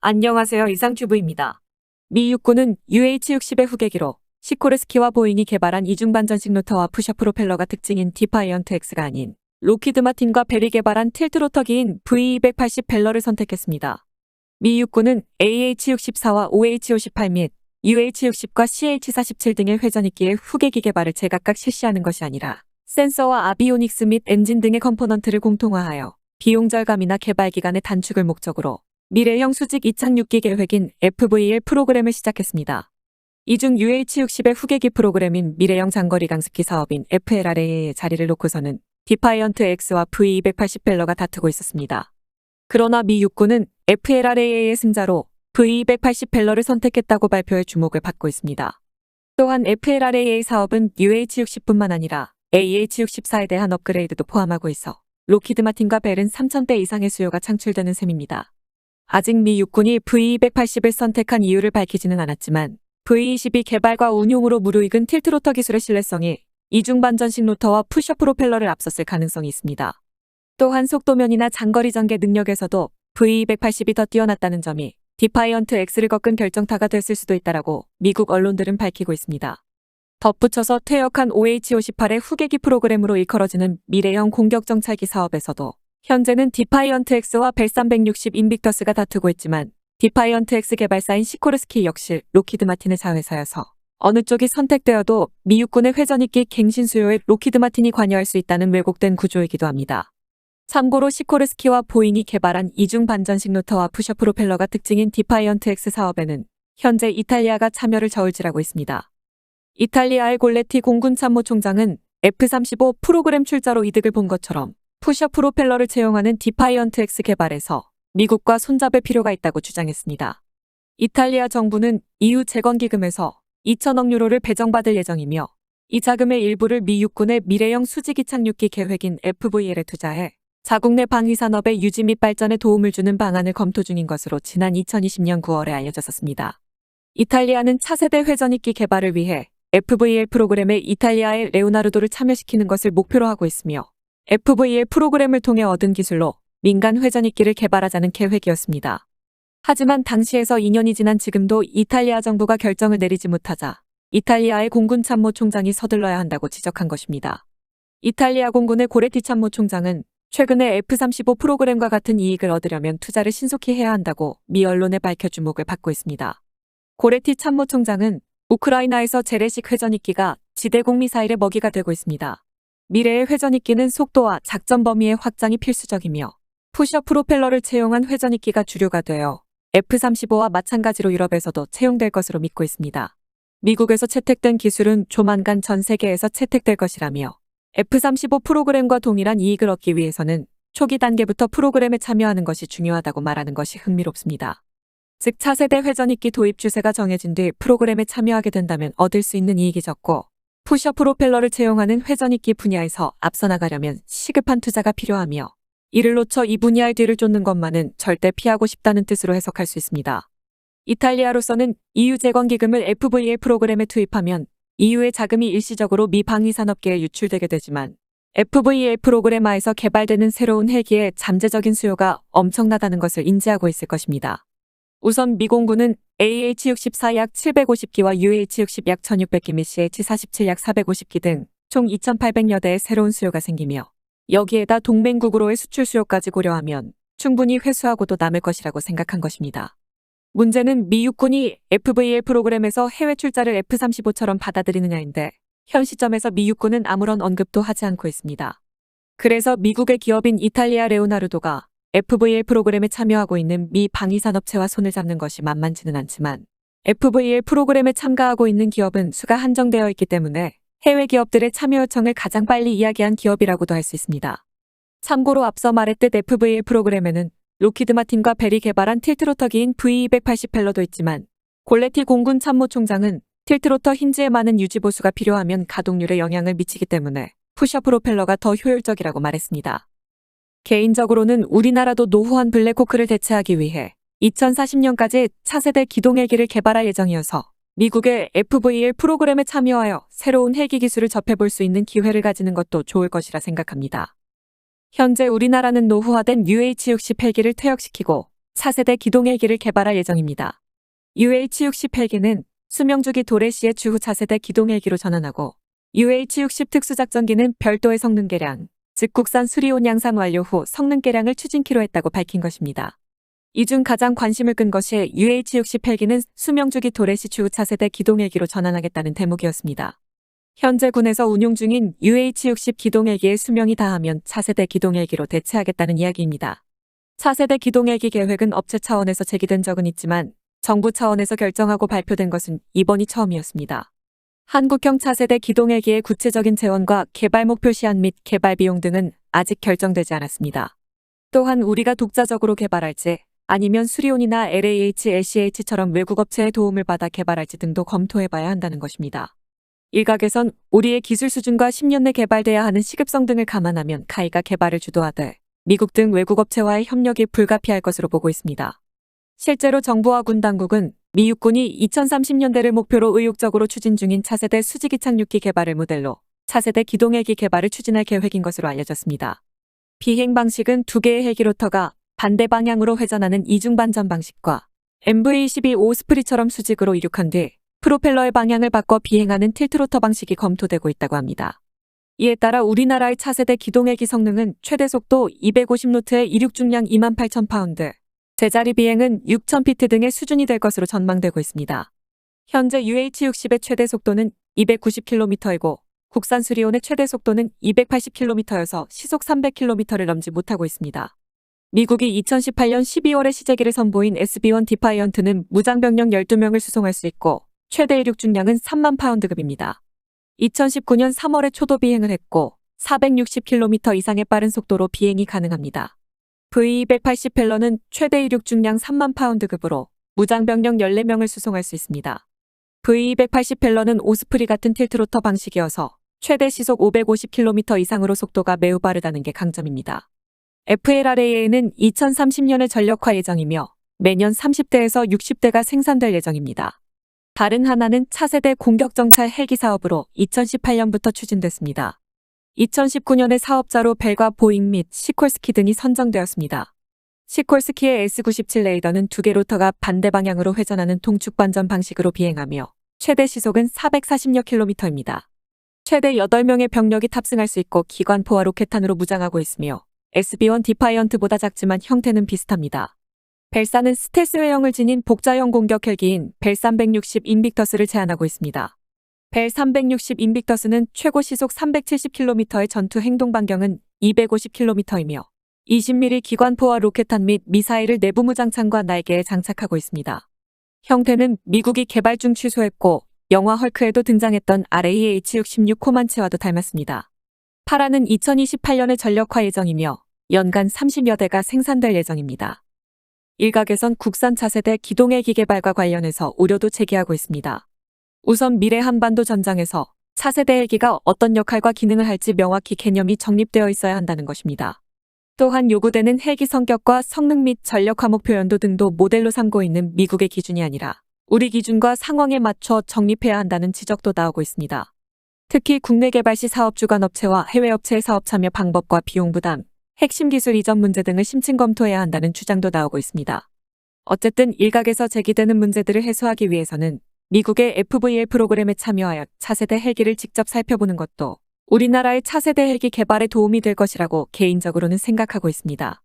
안녕하세요. 이상튜브입니다. 미 육군은 UH-60의 후계기로 시코르스키와 보잉이 개발한 이중반전식 로터와 푸셔 프로펠러가 특징인 디파이언트 X가 아닌 록히드 마틴과 벨이 개발한 틸트 로터기인 V280 벨러를 선택했습니다. 미 육군은 AH-64와 OH-58 및 UH-60과 CH-47 등의 회전익기의 후계기 개발을 제각각 실시하는 것이 아니라 센서와 아비오닉스 및 엔진 등의 컴포넌트를 공통화하여 비용 절감이나 개발 기간의 단축을 목적으로 미래형 수직 이착륙기 계획인 FVL 프로그램을 시작했습니다. 이 중 UH-60의 후계기 프로그램인 미래형 장거리 강습기 사업인 FLRA의 자리를 놓고서는 디파이언트 X와 V280 벨러가 다투고 있었습니다. 그러나 미 육군은 FLRA의 승자로 V280 벨러를 선택했다고 발표해 주목을 받고 있습니다. 또한 FLRA의 사업은 UH-60뿐만 아니라 AH-64에 대한 업그레이드도 포함하고 있어 록히드 마틴과 벨은 3,000대 이상의 수요가 창출되는 셈입니다. 아직 미 육군이 V280을 선택한 이유를 밝히지는 않았지만 V22 개발과 운용으로 무르익은 틸트 로터 기술의 신뢰성이 이중반전식 로터와 푸셔 프로펠러를 앞섰을 가능성이 있습니다. 또한 속도면이나 장거리 전개 능력에서도 V280이 더 뛰어났다는 점이 디파이언트 X를 꺾은 결정타가 됐을 수도 있다라고 미국 언론들은 밝히고 있습니다. 덧붙여서 퇴역한 OH-58의 후계기 프로그램으로 일컬어지는 미래형 공격정찰기 사업에서도 현재는 디파이언트 X와 벨 360 인빅터스가 다투고 있지만 디파이언트 X 개발사인 시코르스키 역시 록히드 마틴의 자회사여서 어느 쪽이 선택되어도 미 육군의 회전익기 갱신 수요에 록히드 마틴이 관여할 수 있다는 왜곡된 구조이기도 합니다. 참고로 시코르스키와 보잉이 개발한 이중 반전식 로터와 푸셔 프로펠러가 특징인 디파이언트 X 사업에는 현재 이탈리아가 참여를 저울질하고 있습니다. 이탈리아의 골레티 공군참모총장은 F-35 프로그램 출자로 이득을 본 것처럼 푸셔 프로펠러를 채용하는 디파이언트 X 개발에서 미국과 손잡을 필요가 있다고 주장했습니다. 이탈리아 정부는 EU 재건기금에서 2천억 유로를 배정받을 예정이며 이 자금의 일부를 미 육군의 미래형 수직 이착륙기 계획인 FVL에 투자해 자국 내 방위산업의 유지 및 발전에 도움을 주는 방안을 검토 중인 것으로 지난 2020년 9월에 알려졌었습니다. 이탈리아는 차세대 회전익기 개발을 위해 FVL 프로그램에 이탈리아의 레오나르도를 참여시키는 것을 목표로 하고 있으며 FVL 프로그램을 통해 얻은 기술로 민간 회전익기를 개발하자는 계획이었습니다. 하지만 당시에서 2년이 지난 지금도 이탈리아 정부가 결정을 내리지 못하자 이탈리아의 공군 참모총장이 서둘러야 한다고 지적한 것입니다. 이탈리아 공군의 고레티 참모총장은 최근에 F-35 프로그램과 같은 이익을 얻으려면 투자를 신속히 해야 한다고 미 언론에 밝혀 주목을 받고 있습니다. 고레티 참모총장은 우크라이나에서 재래식 회전익기가 지대공 미사일의 먹이가 되고 있습니다. 미래의 회전익기는 속도와 작전 범위의 확장이 필수적이며 푸셔 프로펠러를 채용한 회전익기가 주류가 되어 F-35와 마찬가지로 유럽에서도 채용될 것으로 믿고 있습니다. 미국에서 채택된 기술은 조만간 전 세계에서 채택될 것이라며 F-35 프로그램과 동일한 이익을 얻기 위해서는 초기 단계부터 프로그램에 참여하는 것이 중요하다고 말하는 것이 흥미롭습니다. 즉 차세대 회전익기 도입 추세가 정해진 뒤 프로그램에 참여하게 된다면 얻을 수 있는 이익이 적고 푸셔 프로펠러를 채용하는 회전익기 분야에서 앞서 나가려면 시급한 투자가 필요하며 이를 놓쳐 이 분야의 뒤를 쫓는 것만은 절대 피하고 싶다는 뜻으로 해석할 수 있습니다. 이탈리아로서는 EU 재건기금을 FVL 프로그램에 투입하면 EU의 자금이 일시적으로 미 방위산업계에 유출되게 되지만 FVL 프로그램 하에서 개발되는 새로운 헬기의 잠재적인 수요가 엄청나다는 것을 인지하고 있을 것입니다. 우선 미 공군은 AH-64 약 750기와 UH-60 약 1600기 및 CH-47 약 450기 등 총 2800여 대의 새로운 수요가 생기며 여기에다 동맹국으로의 수출 수요까지 고려하면 충분히 회수하고도 남을 것이라고 생각한 것입니다. 문제는 미 육군이 FVL 프로그램에서 해외 출자를 F-35처럼 받아들이느냐인데 현 시점에서 미 육군은 아무런 언급도 하지 않고 있습니다. 그래서 미국의 기업인 이탈리아 레오나르도가 FVL 프로그램에 참여하고 있는 미 방위산업체와 손을 잡는 것이 만만치는 않지만 FVL 프로그램에 참가하고 있는 기업은 수가 한정되어 있기 때문에 해외 기업들의 참여 요청을 가장 빨리 이야기한 기업이라고도 할 수 있습니다. 참고로 앞서 말했듯 FVL 프로그램에는 록히드 마틴과 벨이 개발한 틸트 로터기인 V280 펠러도 있지만 골레티 공군 참모총장은 틸트 로터 힌지에 많은 유지 보수가 필요하면 가동률에 영향을 미치기 때문에 푸셔 프로펠러가 더 효율적이라고 말했습니다. 개인적으로는 우리나라도 노후한 블랙호크를 대체하기 위해 2040년까지 차세대 기동 헬기를 개발할 예정이어서 미국의 FVL 프로그램에 참여하여 새로운 헬기 기술을 접해볼 수 있는 기회를 가지는 것도 좋을 것이라 생각합니다. 현재 우리나라는 노후화된 UH-60 헬기를 퇴역시키고 차세대 기동헬기를 개발할 예정입니다. UH-60 헬기는 수명주기 도래시의 추후 차세대 기동헬기로 전환하고 UH-60 특수작전기는 별도의 성능 개량, 즉 국산 수리온 양산 완료 후 성능 개량을 추진키로 했다고 밝힌 것입니다. 이 중 가장 관심을 끈 것이 UH-60 헬기는 수명주기 도래시 추후 차세대 기동헬기로 전환하겠다는 대목이었습니다. 현재 군에서 운용 중인 UH-60 기동헬기의 수명이 다하면 차세대 기동헬기로 대체하겠다는 이야기입니다. 차세대 기동헬기 계획은 업체 차원에서 제기된 적은 있지만 정부 차원에서 결정하고 발표된 것은 이번이 처음이었습니다. 한국형 차세대 기동헬기의 구체적인 재원과 개발 목표 시한 및 개발 비용 등은 아직 결정되지 않았습니다. 또한 우리가 독자적으로 개발할지 아니면 수리온이나 LAH, LCH처럼 외국 업체의 도움을 받아 개발할지 등도 검토해봐야 한다는 것입니다. 일각에선 우리의 기술 수준과 10년 내 개발돼야 하는 시급성 등을 감안하면 카이가 개발을 주도하되 미국 등 외국 업체와의 협력이 불가피할 것으로 보고 있습니다. 실제로 정부와 군 당국은 미 육군이 2030년대를 목표로 의욕적으로 추진 중인 차세대 수직이 착륙기 개발을 모델로 차세대 기동헬기 개발을 추진할 계획인 것으로 알려졌습니다. 비행 방식은 두 개의 헬기 로터가 반대 방향으로 회전하는 이중반전 방식과 MV-22 오스프리처럼 수직으로 이륙한 뒤 프로펠러의 방향을 바꿔 비행하는 틸트로터 방식이 검토되고 있다고 합니다. 이에 따라 우리나라의 차세대 기동헬기 성능은 최대 속도 250노트의 이륙 중량 28,000파운드, 제자리 비행은 6,000피트 등의 수준이 될 것으로 전망되고 있습니다. 현재 UH-60의 최대 속도는 290km이고 국산 수리온의 최대 속도는 280km여서 시속 300km를 넘지 못하고 있습니다. 미국이 2018년 12월에 시제기를 선보인 SB-1 디파이언트는 무장병력 12명을 수송할 수 있고 최대 이륙 중량은 3만 파운드급입니다. 2019년 3월에 초도 비행을 했고 460km 이상의 빠른 속도로 비행이 가능합니다. V280 펠러는 최대 이륙 중량 3만 파운드급으로 무장병력 14명을 수송할 수 있습니다. V280 펠러는 오스프리 같은 틸트로터 방식이어서 최대 시속 550km 이상으로 속도가 매우 빠르다는 게 강점입니다. FLRAA는 2030년에 전력화 예정이며 매년 30대에서 60대가 생산될 예정입니다. 다른 하나는 차세대 공격정찰 헬기 사업으로 2018년부터 추진됐습니다. 2019년에 사업자로 벨과 보잉 및 시콜스키 등이 선정되었습니다. 시콜스키의 S97 레이더는 두 개 로터가 반대 방향으로 회전하는 동축반전 방식으로 비행하며 최대 시속은 440여 킬로미터입니다. 최대 8명의 병력이 탑승할 수 있고 기관포와 로켓탄으로 무장하고 있으며 SB-1 디파이언트보다 작지만 형태는 비슷합니다. 벨사는 스텔스 외형을 지닌 복자형 공격 헬기인 벨 360 인빅터스를 제안하고 있습니다. 벨 360 인빅터스는 최고 시속 370km의 전투 행동 반경은 250km이며 20mm 기관포와 로켓탄 및 미사일을 내부 무장창과 날개에 장착하고 있습니다. 형태는 미국이 개발 중 취소했고 영화 헐크에도 등장했던 RAH-66 코만치와도 닮았습니다. 파라는 2028년에 전력화 예정이며 연간 30여 대가 생산될 예정입니다. 일각에선 국산 차세대 기동헬기 개발과 관련해서 우려도 제기하고 있습니다. 우선 미래 한반도 전장에서 차세대 헬기가 어떤 역할과 기능을 할지 명확히 개념이 정립되어 있어야 한다는 것입니다. 또한 요구되는 헬기 성격과 성능 및 전력화 목표 연도 등도 모델로 삼고 있는 미국의 기준이 아니라 우리 기준과 상황에 맞춰 정립해야 한다는 지적도 나오고 있습니다. 특히 국내 개발 시 사업 주관 업체와 해외 업체의 사업 참여 방법과 비용 부담, 핵심 기술 이전 문제 등을 심층 검토해야 한다는 주장도 나오고 있습니다. 어쨌든 일각에서 제기되는 문제들을 해소하기 위해서는 미국의 FVL 프로그램에 참여하여 차세대 헬기를 직접 살펴보는 것도 우리나라의 차세대 헬기 개발에 도움이 될 것이라고 개인적으로는 생각하고 있습니다.